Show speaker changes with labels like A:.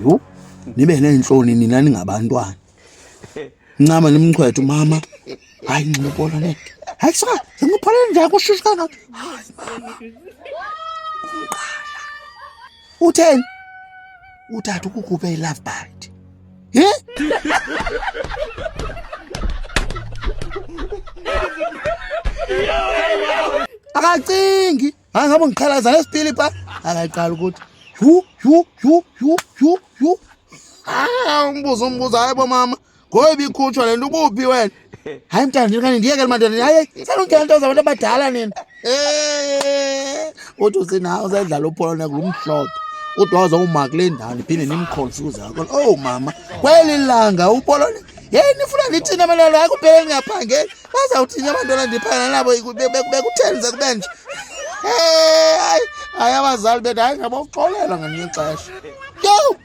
A: Yho, nibe neentloni nina ningabantwana. Ncama nimchwethe mama. Hayi ngibona le. Hayi saka, ngiphalele nje kushushu kangaka. Hayi mama. Utheni? Uthatha ukukhuphe ilove bite. Akacingi. Hayi ngabe ngiqhalaza lesipili pha. Akaqala ukuthi yu. Umbuzo hayi bo mama. Ngoba ikhutshwa lento ubuphi wena? Hayi mntana ndikani ndiyeke madodana. Hayi selungena into zabantu abadala nina. Uthi usinawo usedlala upolona kulumhlophe. Udwa uzawuma kule ndawo ndiphinde nimkhonse uzakho. Oh mama, kweli langa upolona. Hey nifuna nithina abantwana hayi kuphela ngiyaphangela. Bazawuthini abantwana ndiphangela nabo bekuthenze kube nje. Hayi abazali bethu hayi ngabo uxolela ngelinye ixesha. Yo!